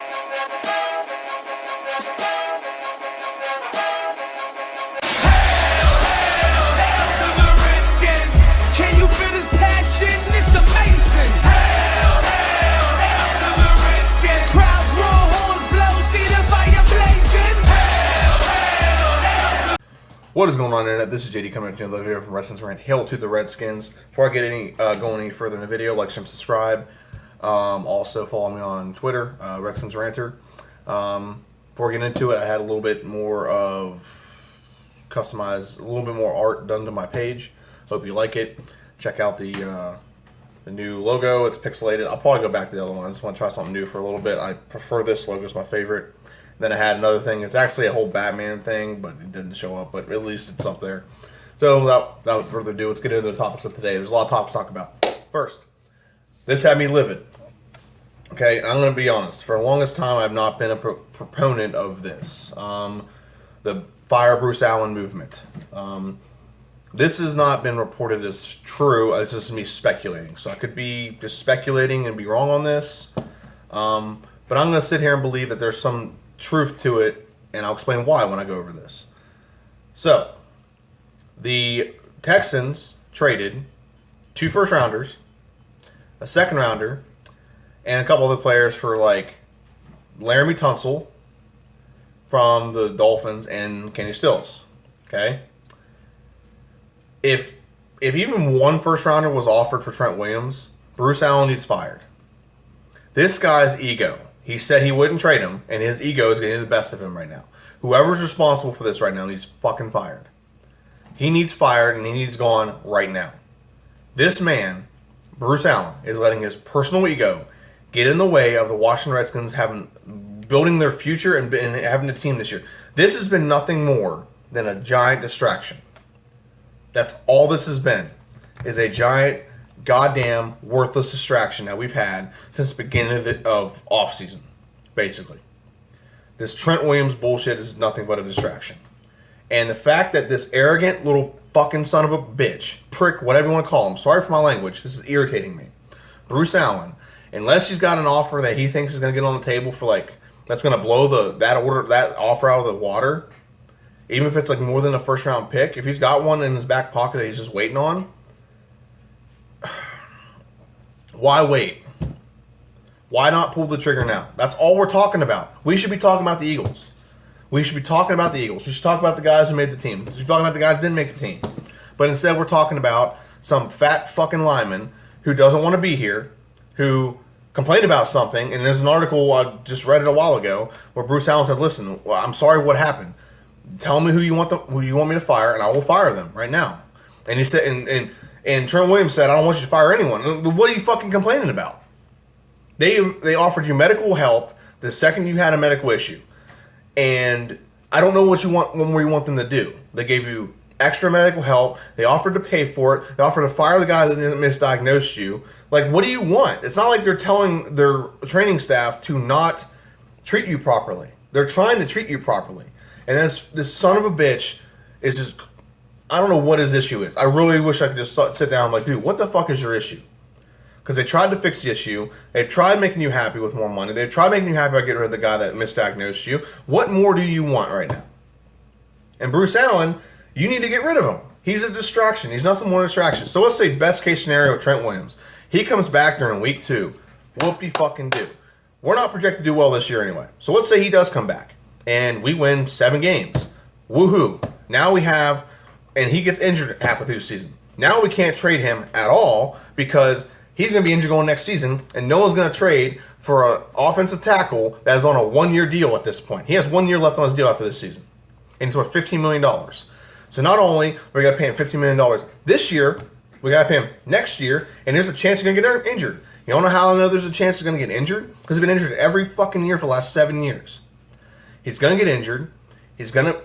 What is going on, internet? This is JD coming to another video from Wrestling's Rant. Hail to the Redskins. Before I get going any further in the video, like, share, and subscribe. Also follow me on Twitter, Redskins Ranter. Before getting into it, I had a little bit more of customized, a little bit more art done to my page. Hope you like it. Check out the new logo. It's pixelated. I'll probably go back to the other one. I just want to try something new for a little bit. I prefer this logo. It's my favorite. Then I had another thing. It's actually a whole Batman thing, but it didn't show up. But at least it's up there. So without further ado, let's get into the topics of today. There's a lot of topics to talk about. First, this had me livid. Okay, I'm going to be honest. For the longest time, I've not been a proponent of this. The Fire Bruce Allen movement. This has not been reported as true. It's just me speculating. So I could be just speculating and be wrong on this. But I'm going to sit here and believe that there's some truth to it, and I'll explain why when I go over this. So, the Texans traded 2 first-rounders, a second-rounder, and a couple other players for, like, Laramie Tunsil from the Dolphins and Kenny Stills. Okay? If even one first-rounder was offered for Trent Williams, Bruce Allen needs fired. This guy's ego. He said he wouldn't trade him, and his ego is getting the best of him right now. Whoever's responsible for this right now needs fucking fired. He needs fired, and he needs gone right now. This man, Bruce Allen, is letting his personal ego get in the way of the Washington Redskins building their future and having a team this year. This has been nothing more than a giant distraction. That's all this has been, is a giant goddamn worthless distraction that we've had since the beginning of off-season, basically. This Trent Williams bullshit is nothing but a distraction. And the fact that this arrogant little fucking son of a bitch, prick, whatever you want to call him, sorry for my language, this is irritating me. Bruce Allen, unless he's got an offer that he thinks is going to get on the table for, like, that's going to blow that offer out of the water, even if it's like more than a first-round pick, if he's got one in his back pocket that he's just waiting on, why wait? Why not pull the trigger now? That's all we're talking about. We should be talking about the Eagles. We should be talking about the Eagles. We should talk about the guys who made the team. We should be talking about the guys who didn't make the team. But instead we're talking about some fat fucking lineman who doesn't want to be here, who complained about something, and there's an article, I just read it a while ago, where Bruce Allen said, listen, well, I'm sorry what happened. Tell me who you want me to fire, and I will fire them right now. And he said, and Trent Williams said, I don't want you to fire anyone. What are you fucking complaining about? They offered you medical help the second you had a medical issue. And I don't know what you want them to do. They gave you extra medical help. They offered to pay for it. They offered to fire the guy that misdiagnosed you. Like, what do you want? It's not like they're telling their training staff to not treat you properly. They're trying to treat you properly. And this son of a bitch is just, I don't know what his issue is. I really wish I could just sit down and like, dude, what the fuck is your issue? Because they tried to fix the issue. They tried making you happy with more money. They tried making you happy by getting rid of the guy that misdiagnosed you. What more do you want right now? And Bruce Allen, you need to get rid of him. He's a distraction. He's nothing more than a distraction. So let's say best case scenario with Trent Williams. He comes back during week 2. Whoop-de-fucking-do. We're not projected to do well this year anyway. So let's say he does come back. And we win 7 games. Woohoo. Now we have... And he gets injured halfway through the season. Now we can't trade him at all because he's going to be injured going next season, and no one's going to trade for an offensive tackle that is on a 1-year deal at this point. He has 1 year left on his deal after this season, and he's worth $15 million. So not only are we going to pay him $15 million this year, we got to pay him next year, and there's a chance he's going to get injured. You don't know how I know there's a chance he's going to get injured? Because he's been injured every fucking year for the last 7 years. He's going to get injured. He's going to...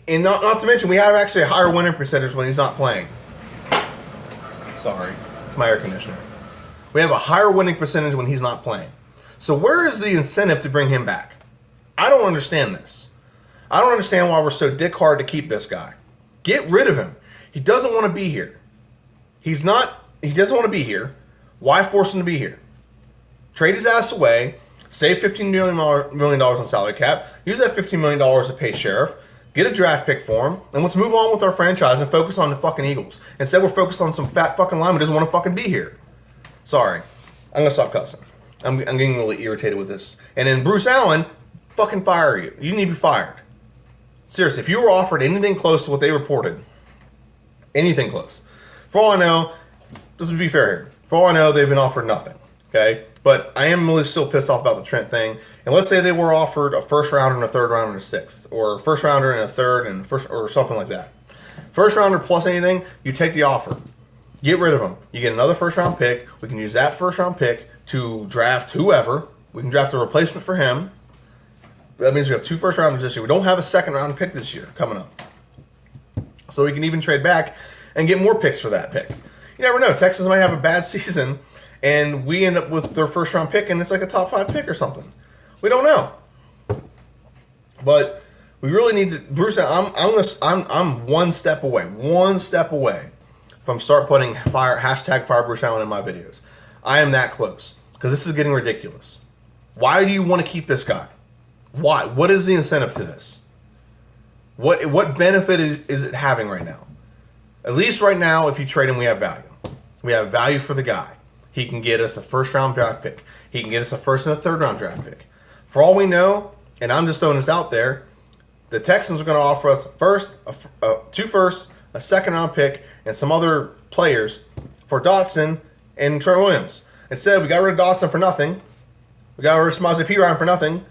And not to mention, we have actually a higher winning percentage when he's not playing. Sorry, it's my air conditioner. We have a higher winning percentage when he's not playing. So where is the incentive to bring him back? I don't understand this. I don't understand why we're so dick hard to keep this guy. Get rid of him. He doesn't want to be here. He doesn't want to be here. Why force him to be here? Trade his ass away. Save $15 million on salary cap. Use that $15 million to pay Sheriff. Get a draft pick for him. And let's move on with our franchise and focus on the fucking Eagles. Instead, we're focused on some fat fucking lineman who doesn't want to fucking be here. Sorry. I'm going to stop cussing. I'm getting really irritated with this. And then Bruce Allen, fucking fire you. You need to be fired. Seriously, if you were offered anything close to what they reported, anything close. For all I know, just to be fair here, for all I know, they've been offered nothing. Okay? But I am really still pissed off about the Trent thing. And let's say they were offered a first rounder and a third rounder and a sixth, or a first rounder and a third and first, or something like that. First rounder plus anything, you take the offer. Get rid of them. You get another first round pick. We can use that first round pick to draft whoever. We can draft a replacement for him. That means we have 2 first rounders this year. We don't have a second round pick this year coming up. So we can even trade back and get more picks for that pick. You never know. Texas might have a bad season, and we end up with their first round pick, and it's like a top 5 pick or something. We don't know. But we really need to. Bruce, I'm one step away from start putting hashtag fire Bruce Allen in my videos. I am that close because this is getting ridiculous. Why do you want to keep this guy? Why? What is the incentive to this? What benefit is it having right now? At least right now, if you trade him, we have value. We have value for the guy. He can get us a first round draft pick. He can get us a first and a third round draft pick. For all we know, and I'm just throwing this out there, the Texans are going to offer us two firsts, a second round pick, and some other players for Dotson and Trent Williams. Instead, we got rid of Dotson for nothing. We got rid of Samaje Perine for nothing.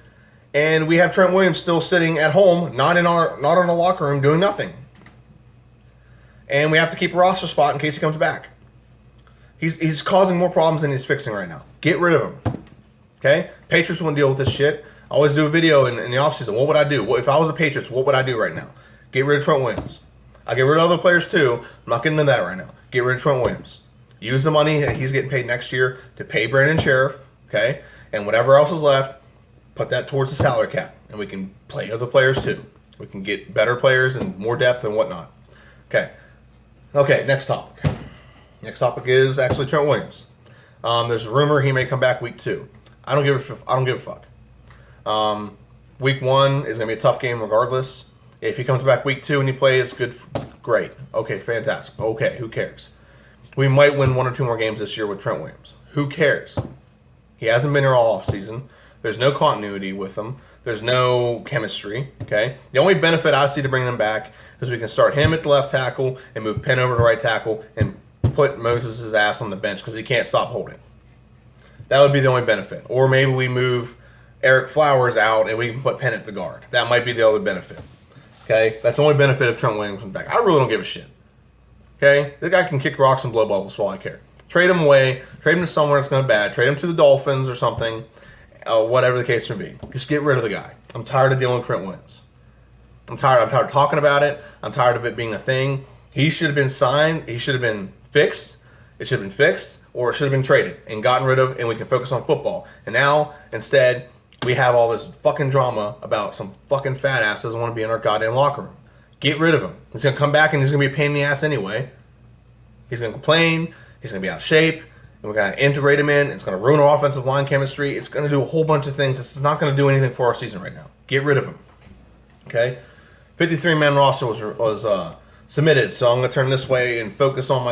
And we have Trent Williams still sitting at home, not in our locker room, doing nothing. And we have to keep a roster spot in case he comes back. He's causing more problems than he's fixing right now. Get rid of him. Okay? Patriots won't deal with this shit. I always do a video in the offseason. What would I do? If I was a Patriots, what would I do right now? Get rid of Trent Williams. I get rid of other players too. I'm not getting into that right now. Get rid of Trent Williams. Use the money that he's getting paid next year to pay Brandon Sheriff. Okay? And whatever else is left, put that towards the salary cap. And we can play other players too. We can get better players and more depth and whatnot. Okay. Okay, next topic. Next topic is actually Trent Williams. There's a rumor he may come back week 2. I don't give a fuck. Week 1 is going to be a tough game regardless. If he comes back week 2 and he plays, great. Okay, fantastic. Okay, who cares? We might win 1 or 2 more games this year with Trent Williams. Who cares? He hasn't been here all offseason. There's no continuity with him. There's no chemistry, okay? The only benefit I see to bringing him back is we can start him at the left tackle and move Penn over to right tackle and put Moses' ass on the bench because he can't stop holding. That would be the only benefit. Or maybe we move Eric Flowers out and we can put Penn at the guard. That might be the other benefit, okay? That's the only benefit of Trent Williams coming back. I really don't give a shit, okay? The guy can kick rocks and blow bubbles for all I care. Trade him away. Trade him to somewhere that's going to bad. Trade him to the Dolphins or something. Whatever the case may be. Just get rid of the guy. I'm tired of dealing with Trent Williams. I'm tired of talking about it. I'm tired of it being a thing. He should have been signed. He should have been fixed. It should have been fixed, or it should have been traded and gotten rid of, and we can focus on football. And now, instead, we have all this fucking drama about some fucking fat ass doesn't want to be in our goddamn locker room. Get rid of him. He's going to come back and he's going to be a pain in the ass anyway. He's going to complain. He's going to be out of shape. And we're going to integrate him in. It's going to ruin our offensive line chemistry. It's going to do a whole bunch of things. This is not going to do anything for our season right now. Get rid of him. Okay? 53-man roster was submitted, so I'm going to turn this way and focus on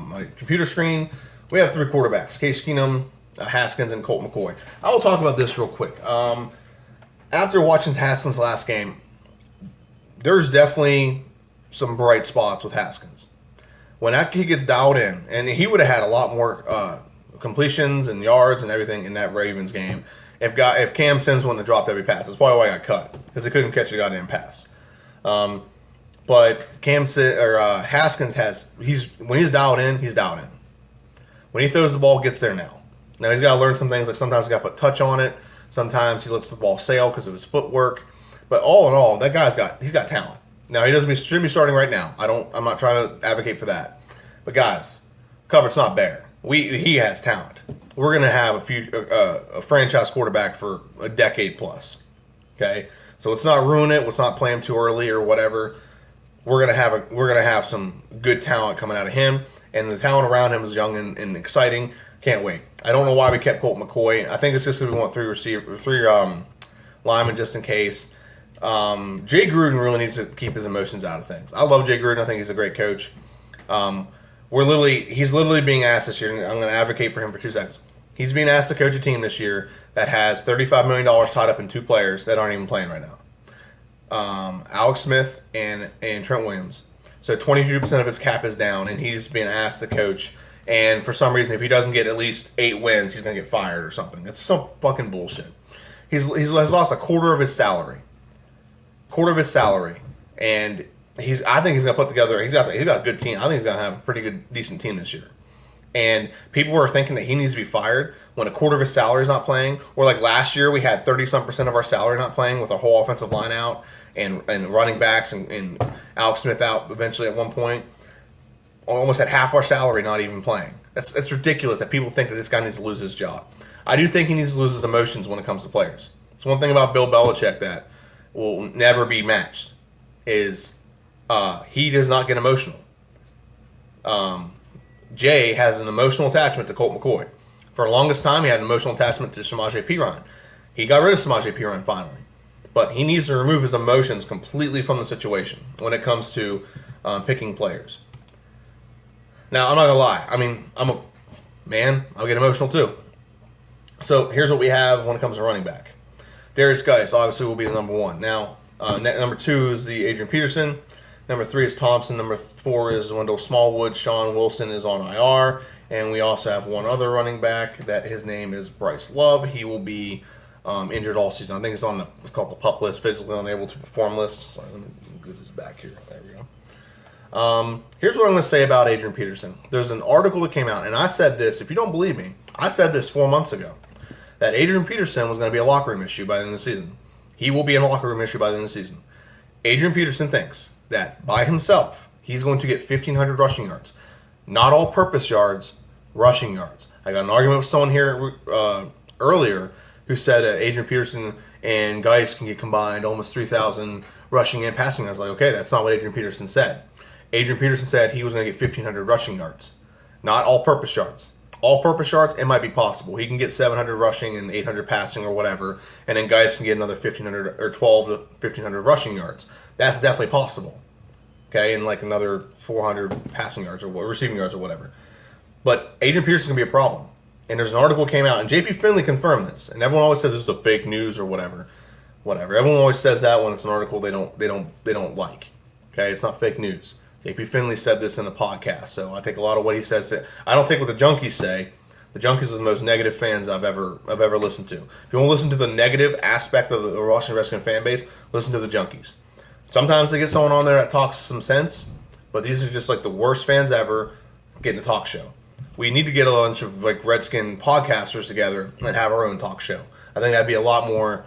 my computer screen. We have 3 quarterbacks, Case Keenum, Haskins, and Colt McCoy. I will talk about this real quick. After watching Haskins' last game, there's definitely some bright spots with Haskins. When he gets dialed in, and he would have had a lot more completions and yards and everything in that Ravens game if Cam Sims wouldn't have dropped every pass. That's probably why I got cut, because he couldn't catch a goddamn pass. But Haskins when he's dialed in, he's dialed in. When he throws the ball, gets there now. Now he's got to learn some things, like sometimes he's got to put touch on it. Sometimes he lets the ball sail because of his footwork. But all in all, that guy's got talent. Now he shouldn't be starting right now. I'm not trying to advocate for that. But guys, cupboard's not bare. He has talent. We're gonna have a franchise quarterback for a decade plus. Okay, so let's not ruin it. Let's not play him too early or whatever. We're gonna have some good talent coming out of him, and the talent around him is young and exciting. Can't wait. I don't know why we kept Colt McCoy. I think it's just because we want three linemen just in case. Jay Gruden really needs to keep his emotions out of things. I love Jay Gruden. I think he's a great coach. He's literally being asked this year, and I'm going to advocate for him for 2 seconds. He's being asked to coach a team this year that has $35 million tied up in 2 players that aren't even playing right now. Alex Smith and Trent Williams. So 22% of his cap is down, and he's being asked to coach. And for some reason, if he doesn't get at least 8 wins, he's going to get fired or something. That's some fucking bullshit. He's lost a quarter of his salary. And I think he's going to put together. He's got a good team. I think he's going to have a pretty good, decent team this year. And people are thinking that he needs to be fired when a quarter of his salary is not playing. Or like last year, we had 30-some% of our salary not playing with a whole offensive line out and running backs and Alex Smith out eventually at one point. Almost had half our salary not even playing. That's ridiculous that people think that this guy needs to lose his job. I do think he needs to lose his emotions when it comes to players. It's one thing about Bill Belichick that will never be matched is he does not get emotional. Jay has an emotional attachment to Colt McCoy. For the longest time, he had an emotional attachment to Samaje Perine. He got rid of Samaje Perine finally. But he needs to remove his emotions completely from the situation when it comes to picking players. Now, I'm not going to lie. I mean, I'm a man. I'll get emotional too. So here's what we have when it comes to running back. Darius Geis obviously will be the number 1. Now, number 2 is the Adrian Peterson. Number 3 is Thompson. Number 4 is Wendell Smallwood. Sean Wilson is on IR. And we also have one other running back that his name is Bryce Love. He will be injured all season. I think it's on it's called the PUP list, physically unable to perform list. Sorry, let me get this back here. There we go. Here's what I'm going to say about Adrian Peterson. There's an article that came out, and I said this, if you don't believe me, I said this 4 months ago, that Adrian Peterson was going to be a locker room issue by the end of the season. He will be a locker room issue by the end of the season. Adrian Peterson thinks that by himself, he's going to get 1,500 rushing yards. Not all-purpose yards, rushing yards. I got an argument with someone here earlier who said that Adrian Peterson and Geis can get combined almost 3,000 rushing and passing yards. Like, okay, that's not what Adrian Peterson said. Adrian Peterson said he was going to get 1,500 rushing yards, not all-purpose yards. All-purpose yards, it might be possible. He can get 700 rushing and 800 passing or whatever, and then Geis can get another 1,500 or 12 to 1,500 rushing yards. That's definitely possible. Okay, and like another 400 passing yards or receiving yards or whatever. But Adrian Peterson can be a problem. And there's an article that came out, and JP Finley confirmed this. And everyone always says this is the fake news or whatever. Everyone always says that when it's an article they don't like. Okay, it's not fake news. JP Finley said this in a podcast, so I take a lot of what he says. I don't take what the junkies say. The junkies are the most negative fans I've ever listened to. If you want to listen to the negative aspect of the Washington Redskins fan base, listen to the junkies. Sometimes they get someone on there that talks some sense, but these are just like the worst fans ever getting a talk show. We need to get a bunch of like Redskin podcasters together and have our own talk show. I think that'd be a lot more.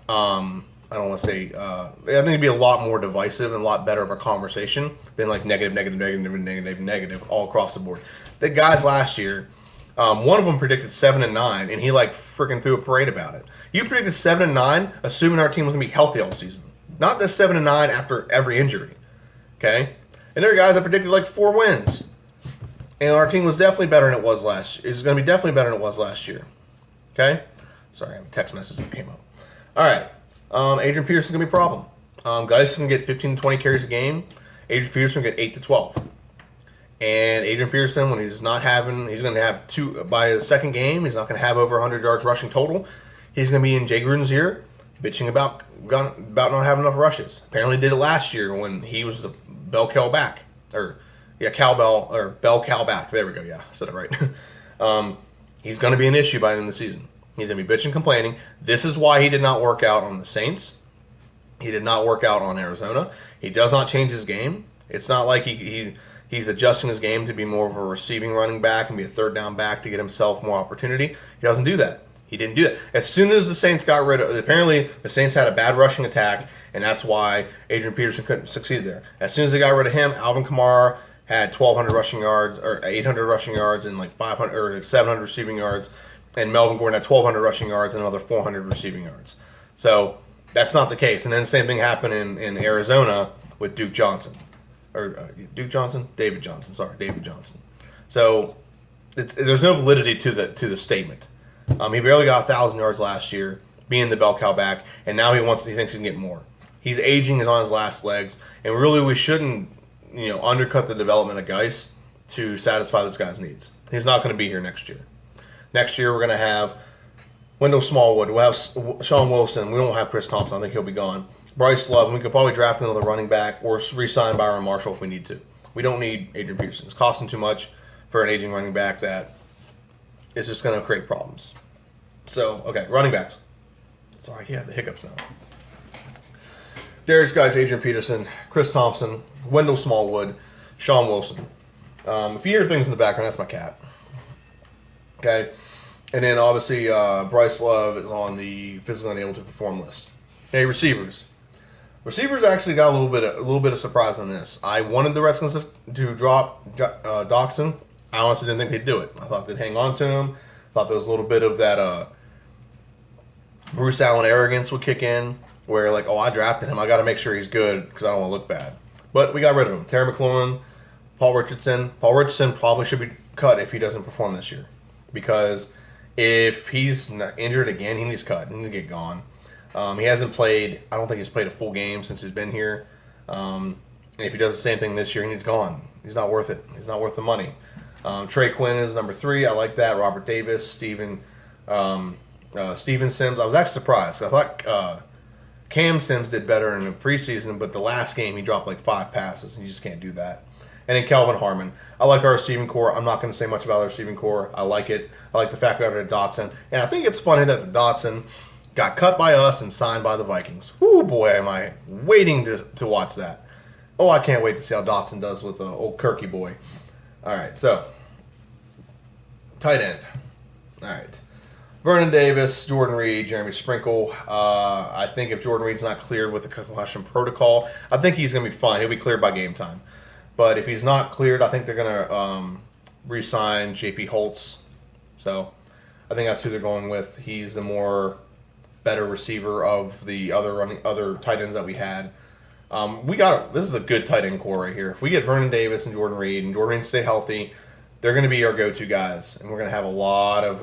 I don't want to say. I think it'd be a lot more divisive and a lot better of a conversation than like negative all across the board. The guys last year, one of them predicted 7-9, and he like freaking threw a parade about it. You predicted 7-9, assuming our team was gonna be healthy all season, not the 7-9 after every injury. Okay, and there are guys that predicted like 4 wins, and our team was definitely better than it was last year. It's gonna be definitely better than it was last year. Okay, sorry, I have a text message that came up. All right. Adrian Peterson's going to be a problem. Guys can get 15 to 20 carries a game. Adrian Peterson will get 8 to 12. And Adrian Peterson, when he's going to have 2, by the second game, he's not going to have over 100 yards rushing total. He's going to be in Jay Gruden's ear, bitching about not having enough rushes. Apparently did it last year when he was the bell cow back. Bell cow back. There we go. Yeah, I said it right. He's going to be an issue by the end of the season. He's going to be bitching, complaining. This is why he did not work out on the Saints. He did not work out on Arizona. He does not change his game. It's not like he's adjusting his game to be more of a receiving running back and be a third down back to get himself more opportunity. He doesn't do that. He didn't do that. As soon as the Saints got rid of, apparently the Saints had a bad rushing attack, and that's why Adrian Peterson couldn't succeed there. As soon as they got rid of him, Alvin Kamara had 1,200 rushing yards, or 800 rushing yards, and like 500 or 700 receiving yards. And Melvin Gordon had 1,200 rushing yards and another 400 receiving yards. So that's not the case. And then the same thing happened in Arizona with Duke Johnson. David Johnson. So there's no validity to the statement. He barely got 1,000 yards last year, being the bell cow back, and now he thinks he can get more. He's aging, he's on his last legs, and really we shouldn't undercut the development of Geis to satisfy this guy's needs. He's not going to be here next year. Next year we're going to have Wendell Smallwood, we'll have Sean Wilson, we won't have Chris Thompson, I think he'll be gone. Bryce Love, and we could probably draft another running back or re-sign Byron Marshall if we need to. We don't need Adrian Peterson. It's costing too much for an aging running back that is just going to create problems. So, okay, running backs. Sorry, I have the hiccups now. Darius Guice, Adrian Peterson, Chris Thompson, Wendell Smallwood, Sean Wilson. If you hear things in the background, that's my cat. Okay, and then obviously Bryce Love is on the physically unable to perform list. Okay, receivers. Receivers actually got a little bit of surprise on this. I wanted the Redskins to drop Doxson. I honestly didn't think they'd do it. I thought they'd hang on to him. I thought there was a little bit of that Bruce Allen arrogance would kick in, where like, oh, I drafted him, I got to make sure he's good because I don't want to look bad. But we got rid of him. Terry McLaurin, Paul Richardson. Paul Richardson probably should be cut if he doesn't perform this year, because if he's injured again, he needs cut. He needs to get gone. He hasn't played. I don't think he's played a full game since he's been here. And if he does the same thing this year, he's gone. He's not worth it. He's not worth the money. Trey Quinn is number 3. I like that. Robert Davis, Steven Sims. I was actually surprised. I thought Cam Sims did better in the preseason, but the last game he dropped like 5 passes, and you just can't do that. And then Kelvin Harmon. I like our receiving core. I'm not going to say much about our receiving core. I like it. I like the fact we have a Dotson. And I think it's funny that the Dotson got cut by us and signed by the Vikings. Whoo, boy, am I waiting to watch that. Oh, I can't wait to see how Dotson does with the old Kirky boy. All right, so tight end. All right. Vernon Davis, Jordan Reed, Jeremy Sprinkle. I think if Jordan Reed's not cleared with the concussion protocol, I think he's going to be fine. He'll be cleared by game time. But if he's not cleared, I think they're going to re-sign J.P. Holtz. So I think that's who they're going with. He's the more better receiver of the other tight ends that we had. This is a good tight end core right here. If we get Vernon Davis and Jordan Reed stay healthy, they're going to be our go-to guys, and we're going to have a lot of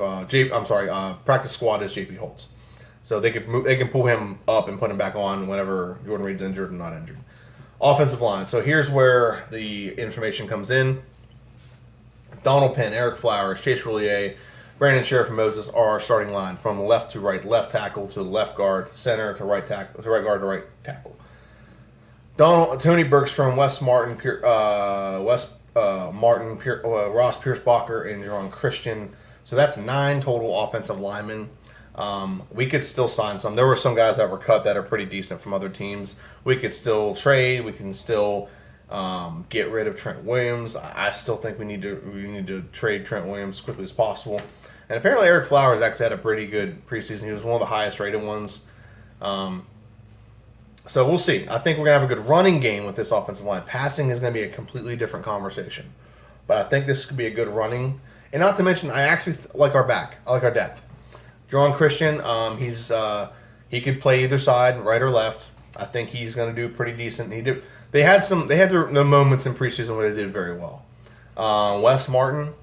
practice squad is JP Holtz, so they can pull him up and put him back on whenever Jordan Reed's injured and not injured. Offensive line. So here's where the information comes in. Donald Penn, Eric Flowers, Chase Roulier, Brandon Sheriff, and Moses are our starting line from left to right, left tackle to left guard, center to right tackle, to right guard to right tackle. Tony Bergstrom, Ross Piersbacher, and Jerron Christian. So that's 9 total offensive linemen. We could still sign some. There were some guys that were cut that are pretty decent from other teams. We could still trade. We can still get rid of Trent Williams. I still think we need to trade Trent Williams as quickly as possible. And apparently Eric Flowers actually had a pretty good preseason. He was one of the highest rated ones. So we'll see. I think we're going to have a good running game with this offensive line. Passing is going to be a completely different conversation. But I think this could be a good running. And not to mention, I actually like our back. I like our depth. Jerron Christian, he could play either side, right or left. I think he's going to do pretty decent. They had their moments in preseason where they did very well. Wes Martin,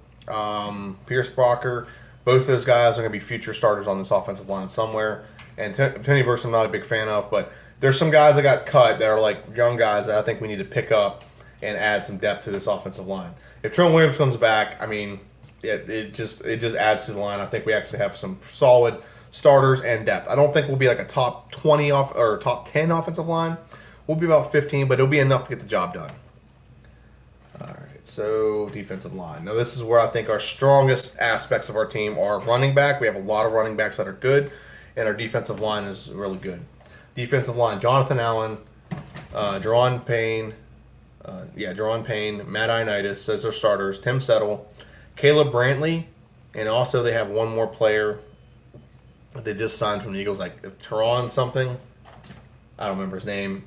Pierce Brocker, both those guys are going to be future starters on this offensive line somewhere. And Tony Burks I'm not a big fan of, but there's some guys that got cut that are like young guys that I think we need to pick up and add some depth to this offensive line. If Trent Williams comes back, I mean, it just adds to the line. I think we actually have some solid starters and depth. I don't think we'll be like a top 20 or top 10 offensive line. We'll be about 15, but it'll be enough to get the job done. All right, so defensive line. Now this is where I think our strongest aspects of our team are running back. We have a lot of running backs that are good, and our defensive line is really good. Defensive line, Jonathan Allen, Jerron Payne, Matt Ioannidis as their starters, Tim Settle, Caleb Brantley, and also they have one more player that they just signed from the Eagles, like Teron something. I don't remember his name.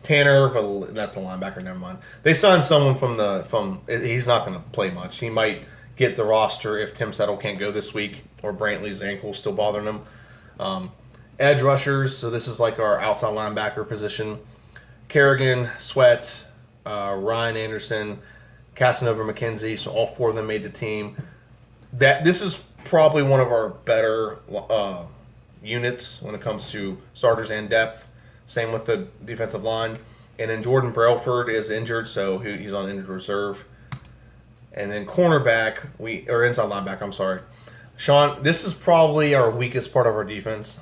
Tanner, that's a linebacker, never mind. They signed someone he's not going to play much. He might get the roster if Tim Settle can't go this week or Brantley's ankle still bothering him. Edge rushers, so this is like our outside linebacker position. Kerrigan, Sweat, Ryan Anderson, Casanova, McKenzie. So all 4 of them made the team. This is probably one of our better units when it comes to starters and depth. Same with the defensive line. And then Jordan Brailford is injured, so he's on injured reserve. And then cornerback, or inside linebacker, I'm sorry. Sean, this is probably our weakest part of our defense.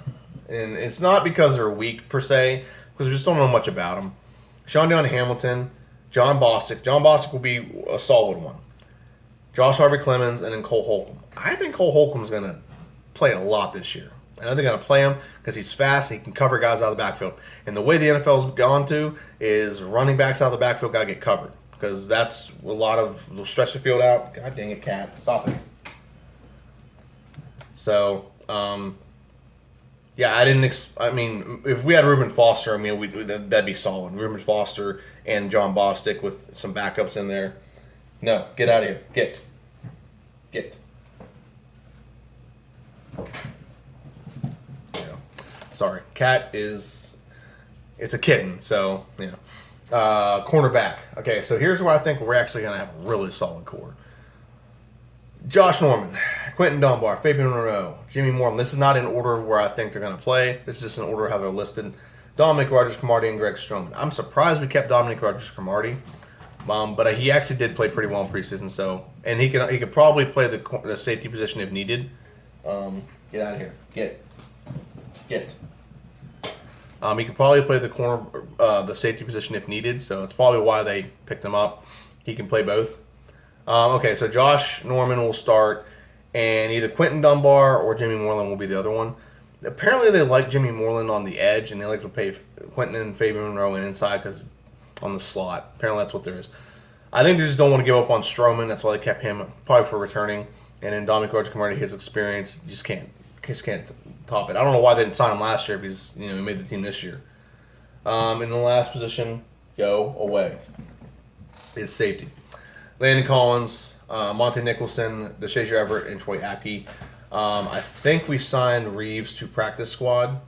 And it's not because they're weak per se, because we just don't know much about them. Sean Hamilton, John Bostic. John Bostic will be a solid one. Josh Harvey-Clemens, and then Cole Holcomb. I think Cole Holcomb's going to play a lot this year. I know they're going to play him because he's fast. He can cover guys out of the backfield. And the way the NFL's gone to is running backs out of the backfield got to get covered because that's a lot of – they'll stretch the field out. God dang it, cat. Stop it. So, yeah, I didn't I mean, if we had Reuben Foster, I mean, that'd be solid. Reuben Foster and John Bostic with some backups in there. No, get out of here. Get. Yeah. Sorry. Cat is, it's a kitten, so, yeah. Cornerback. Okay, so here's where I think we're actually going to have a really solid core. Josh Norman, Quentin Dunbar, Fabian Monroe, Jimmy Moreland. This is not in order where I think they're going to play. This is just in order how they're listed. Dominic Rodgers-Cromartie and Greg Stroman. I'm surprised we kept Dominic Rodgers-Cromartie, but he actually did play pretty well in preseason. So, and he could probably play the safety position if needed. Get out of here. Get. He could probably play the safety position if needed. So it's probably why they picked him up. He can play both. Okay, so Josh Norman will start, and either Quentin Dunbar or Jimmy Moreland will be the other one. Apparently, they like Jimmy Moreland on the edge, and they like to play Quentin and Fabian Monroe inside because on the slot. Apparently, that's what there is. I think they just don't want to give up on Stroman. That's why they kept him, probably for returning. And then Dominic Rodgers-Cromartie, his experience, just can't top it. I don't know why they didn't sign him last year because he made the team this year. In the last position, go away, is safety. Landon Collins, Monte Nicholson, DeShazier Everett, and Troy Apke. I think we signed Reeves to practice squad.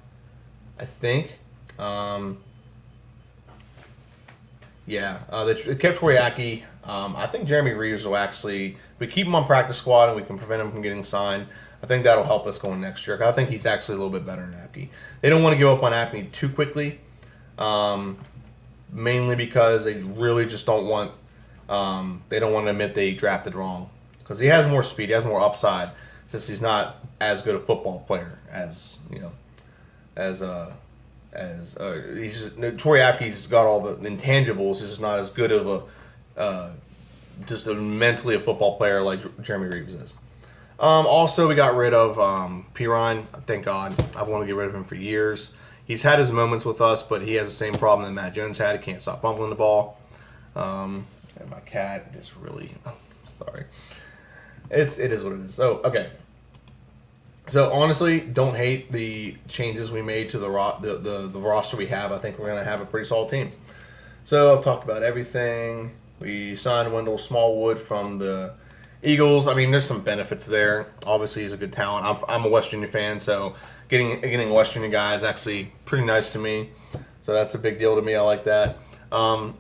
I think. They kept Troy Apke. I think Jeremy Reeves will actually, if we keep him on practice squad and we can prevent him from getting signed, I think that'll help us going next year. I think he's actually a little bit better than Apke. They don't want to give up on Apke too quickly, mainly because they really just don't want. They don't want to admit they drafted wrong because he has more speed, he has more upside. Since he's not as good a football player as Troy Apke's got all the intangibles. He's just not as good of just mentally a football player like Jeremy Reeves is. Also, we got rid of Pirine. Thank God. I've wanted to get rid of him for years. He's had his moments with us, but he has the same problem that Matt Jones had. He can't stop fumbling the ball. And my cat is really sorry. It is what it is. So, okay. So, honestly, don't hate the changes we made to the roster we have. I think we're going to have a pretty solid team. So, I've talked about everything. We signed Wendell Smallwood from the Eagles. I mean, there's some benefits there. Obviously, he's a good talent. I'm a West Virginia fan, so getting a West Virginia guy is actually pretty nice to me. So, that's a big deal to me. I like that. I'm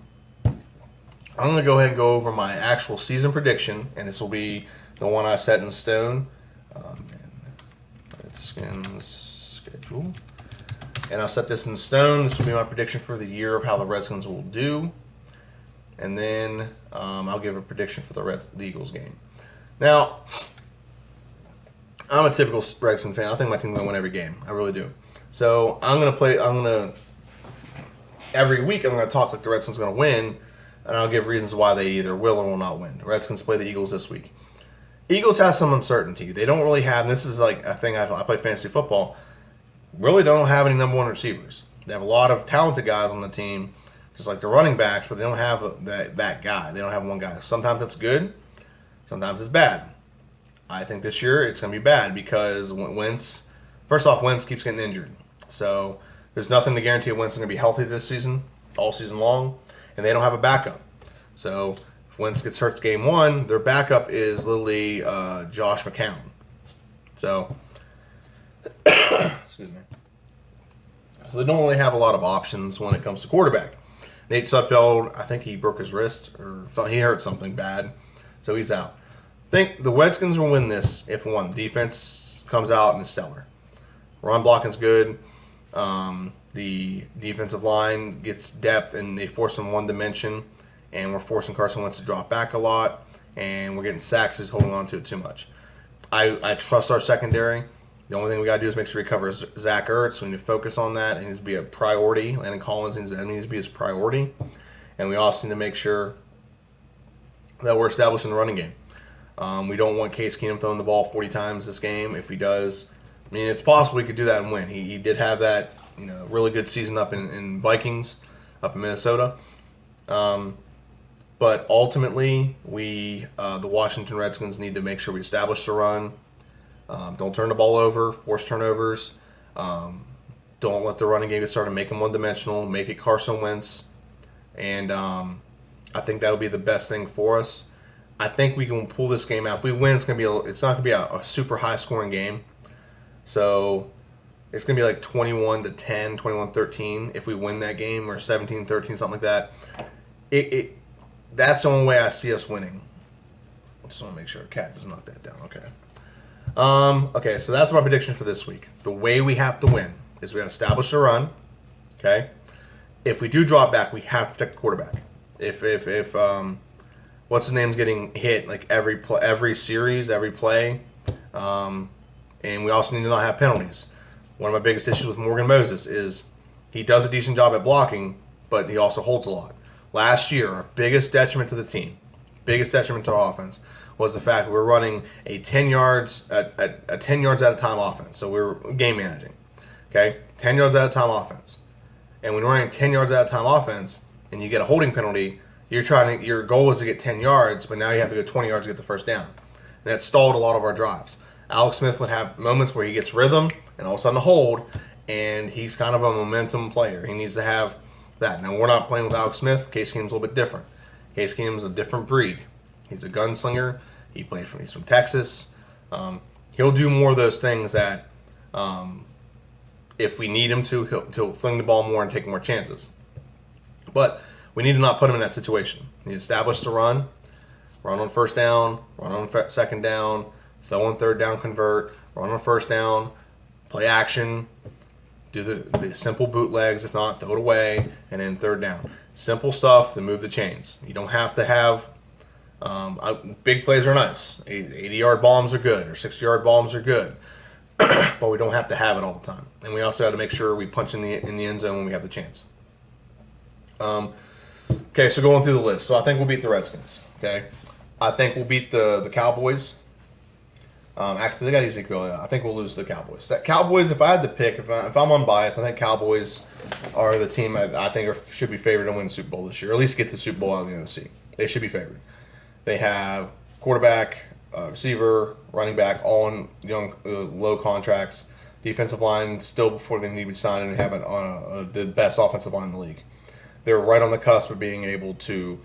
going to go ahead and go over my actual season prediction, and this will be the one I set in stone. Redskins schedule. And I'll set this in stone. This will be my prediction for the year of how the Redskins will do. And then I'll give a prediction for the Eagles game. Now, I'm a typical Redskins fan. I think my team's going to win every game. I really do. So every week I'm going to talk like the Redskins are going to win, and I'll give reasons why they either will or will not win. The Redskins play the Eagles this week. Eagles have some uncertainty. They don't really have, and this is like a thing I play fantasy football, really don't have any number one receivers. They have a lot of talented guys on the team, just like the running backs, but they don't have that guy. They don't have one guy. Sometimes that's good. Sometimes it's bad. I think this year it's going to be bad because Wentz keeps getting injured. So there's nothing to guarantee Wentz is going to be healthy this season, all season long, and they don't have a backup. So if Wentz gets hurt game one, their backup is literally Josh McCown. So, excuse me. So they don't really have a lot of options when it comes to quarterback. Nate Sudfeld, I think he broke his wrist or something. He hurt something bad, so he's out. I think the Redskins will win this if one. Defense comes out and is stellar. Run blocking's good. The defensive line gets depth and they force them one dimension, and we're forcing Carson Wentz to drop back a lot, and we're getting sacks. He's holding on to it too much. I trust our secondary. The only thing we got to do is make sure we cover Zach Ertz. We need to focus on that. It needs to be a priority. Landon Collins needs to be his priority. And we also need to make sure that we're establishing the running game. We don't want Case Keenum throwing the ball 40 times this game. If he does, I mean, it's possible he could do that and win. He did have that really good season up in Vikings, up in Minnesota. But ultimately, the Washington Redskins need to make sure we establish the run. Don't turn the ball over, force turnovers. Don't let the running game get started. Make them one-dimensional. Make it Carson Wentz. And I think that would be the best thing for us. I think we can pull this game out. If we win, it's not going to be a super high-scoring game. So it's going to be like 21-10, 21-13 if we win that game, or 17-13, something like that. That's the only way I see us winning. I just want to make sure Cat doesn't knock that down. Okay. Okay, so that's my prediction for this week. The way we have to win is we have to establish the run. Okay. If we do drop back, we have to protect the quarterback. If what's his name's getting hit like every series, every play, and we also need to not have penalties. One of my biggest issues with Morgan Moses is he does a decent job at blocking, but he also holds a lot. Last year, our biggest detriment to the team, biggest detriment to our offense, was the fact we were running a 10 yards at a 10 yards at a time offense. So we were game managing. Okay? 10 yards at a time offense. And when you're running 10 yards at a time offense and you get a holding penalty, your goal is to get 10 yards, but now you have to go 20 yards to get the first down. And that stalled a lot of our drives. Alex Smith would have moments where he gets rhythm and all of a sudden a hold, and he's kind of a momentum player. He needs to have that. Now, we're not playing with Alex Smith. Case Keenum's a little bit different. Case Keenum's a different breed. He's a gunslinger. He's from Texas. He'll do more of those things that, if we need him to, he'll fling the ball more and take more chances. But we need to not put him in that situation. We need to establish the run on first down, run on second down, throw on third down, convert, run on first down, play action, do the simple bootlegs. If not, throw it away, and then third down. Simple stuff to move the chains. You don't have to have big plays are nice. 80-yard bombs are good, or 60-yard bombs are good, but we don't have to have it all the time. And we also have to make sure we punch in the end zone when we have the chance. Okay, so going through the list. So I think we'll beat the Redskins. Okay, I think we'll beat the Cowboys. Actually, they got Ezekiel. I think we'll lose to the Cowboys. Cowboys, if I had to pick, if I'm unbiased, I think Cowboys are the team I think should be favored to win the Super Bowl this year, or at least get the Super Bowl out of the NFC. They should be favored. They have quarterback, receiver, running back, all in young, low contracts. Defensive line still before they need to be signed, and they have the best offensive line in the league. They're right on the cusp of being able to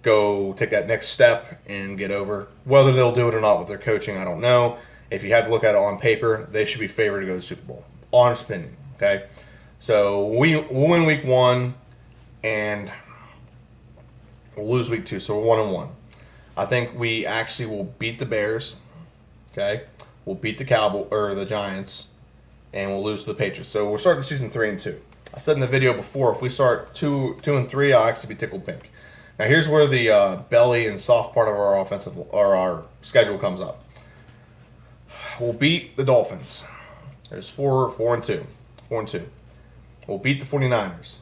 go take that next step and get over. Whether they'll do it or not with their coaching, I don't know. If you had to look at it on paper, they should be favored to go to the Super Bowl. Honest opinion, okay? So we'll win week 1, and we'll lose week 2, so we're 1-1. I think we actually will beat the Bears, okay? We'll beat the the Giants, and we'll lose to the Patriots. So we're starting season 3-2. I said in the video before, if we start 2-3, I'll actually be tickled pink. Now here's where the belly and soft part of our schedule comes up. We'll beat the Dolphins. There's 4-2. We'll beat the 49ers.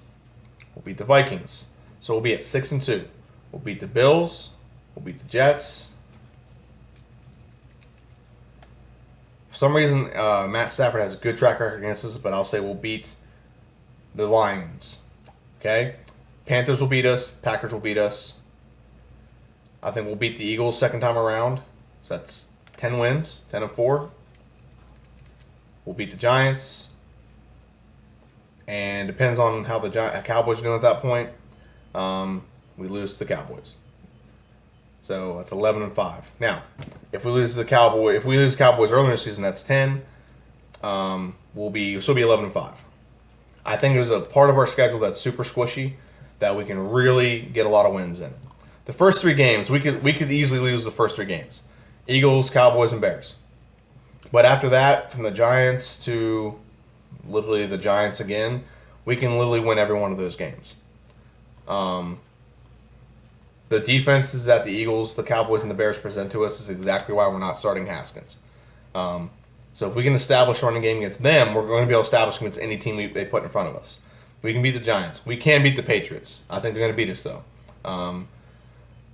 We'll beat the Vikings. So we'll be at 6-2. We'll beat the Bills. We'll beat the Jets. For some reason, Matt Stafford has a good track record against us, but I'll say we'll beat the Lions. Okay? Panthers will beat us. Packers will beat us. I think we'll beat the Eagles second time around. So that's 10 wins, 10-4. We'll beat the Giants. And depends on how the Cowboys are doing at that point. We lose to the Cowboys. So that's 11-5. Now, if we lose the Cowboys earlier in the season, that's 10. We'll still be 11-5. I think there's a part of our schedule that's super squishy. that we can really get a lot of wins in. The first 3 games, we could easily lose the first 3 games. Eagles, Cowboys, and Bears. But after that, from the Giants to literally the Giants again, we can literally win every one of those games. The defenses that the Eagles, the Cowboys, and the Bears present to us is exactly why we're not starting Haskins. So if we can establish a running game against them, we're going to be able to establish against any team they put in front of us. We can beat the Giants. We can beat the Patriots. I think they're going to beat us, though.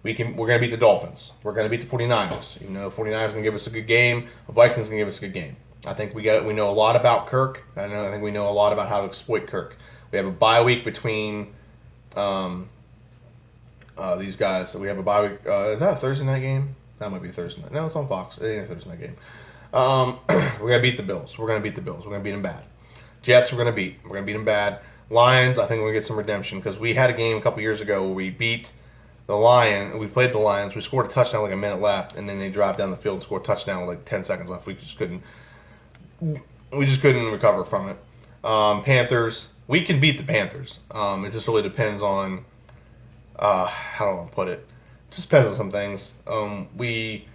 We're going to beat the Dolphins. We're going to beat the 49ers. You know, 49ers are going to give us a good game. The Vikings are going to give us a good game. I think we know a lot about Kirk. I think we know a lot about how to exploit Kirk. We have a bye week between these guys. So we have a bye week. Is that a Thursday night game? That might be a Thursday night. No, it's on Fox. It ain't a Thursday night game. We're going to beat the Bills. We're going to beat the Bills. We're going to beat them bad. Jets, we're going to beat. We're going to beat them bad. Lions, I think we're going to get some redemption because we had a game a couple years ago where we beat the Lions. We played the Lions. We scored a touchdown with like a minute left, and then they dropped down the field and scored a touchdown with like 10 seconds left. We just couldn't recover from it. Panthers, we can beat the Panthers. It just really depends on how do I put it? It just depends on some things. We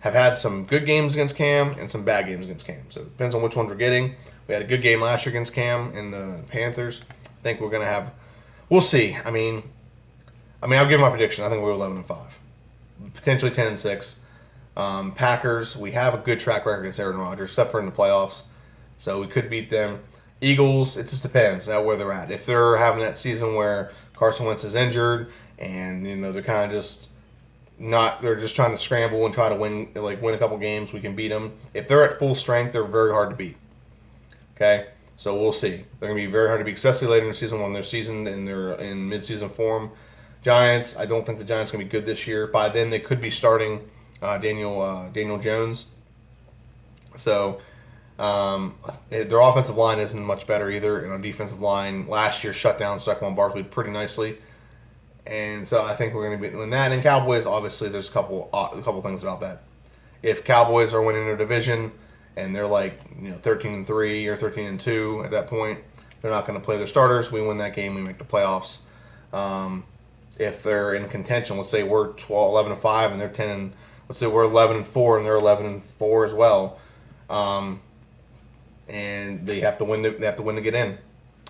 have had some good games against Cam and some bad games against Cam. So it depends on which ones we're getting. We had a good game last year against Cam and the Panthers. I think we're going to have... We'll see. I mean, I'll give my prediction. I think we're 11-5. Potentially 10-6. Packers, we have a good track record against Aaron Rodgers, except for in the playoffs. So we could beat them. Eagles, it just depends on where they're at. If they're having that season where Carson Wentz is injured and, you know, they're kind of just... they're just trying to scramble and try to win a couple games, we can beat them. If they're at full strength, they're very hard to beat. Okay? So we'll see. They're going to be very hard to beat, especially later in the season when they're seasoned and they're in mid-season form. Giants, I don't think the Giants are going to be good this year. By then, they could be starting Daniel Jones. So their offensive line isn't much better either. And our defensive line last year shut down Saquon Barkley pretty nicely. And so I think we're going to be doing that. And Cowboys, obviously, there's a couple things about that. If Cowboys are winning their division and they're 13-3 or 13-2 at that point, they're not going to play their starters. We win that game, we make the playoffs. If they're in contention, let's say we're 11-5 and they're 10, let's say we're 11-4 and they're 11-4 as well, and they have to win to get in,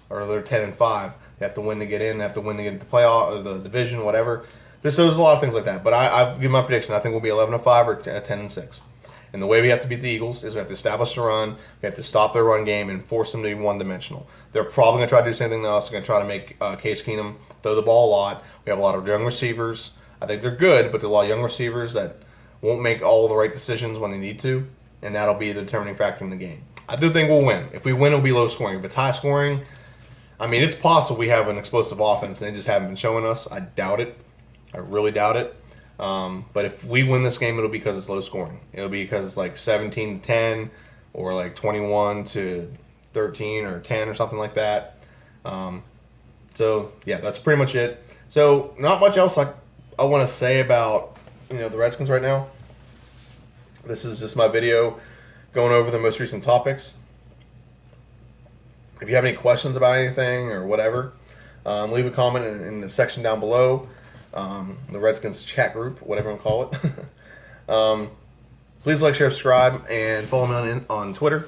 or they're 10-5. They have to win to get in. They have to win to get into the playoff or the division, whatever. There's a lot of things like that. But I've given my prediction. I think we'll be 11-5 or 10-6. And the way we have to beat the Eagles is we have to establish the run. We have to stop their run game and force them to be one-dimensional. They're probably going to try to do the same thing to us. They're going to try to make Case Keenum throw the ball a lot. We have a lot of young receivers. I think they're good, but there are a lot of young receivers that won't make all the right decisions when they need to, and that'll be the determining factor in the game. I do think we'll win. If we win, it'll be low scoring. If it's high scoring, I mean, it's possible we have an explosive offense and they just haven't been showing us. I doubt it. I really doubt it. But if we win this game, it'll be because it's low scoring. It'll be because it's like 17-10 or like 21-13 or 10 or something like that. So, yeah, that's pretty much it. So, not much else I want to say about the Redskins right now. This is just my video going over the most recent topics. If you have any questions about anything or whatever, leave a comment in the section down below. The Redskins chat group, whatever you want to call it. Please like, share, subscribe, and follow me on Twitter.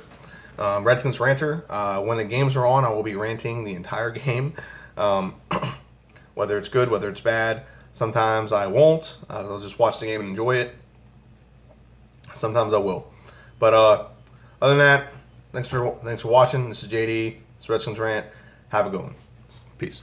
Redskins Ranter. When the games are on, I will be ranting the entire game. Whether it's good, whether it's bad. Sometimes I won't. I'll just watch the game and enjoy it. Sometimes I will. But other than that, thanks for watching. This is JD. It's Redskins Rant. Have a good one. Peace.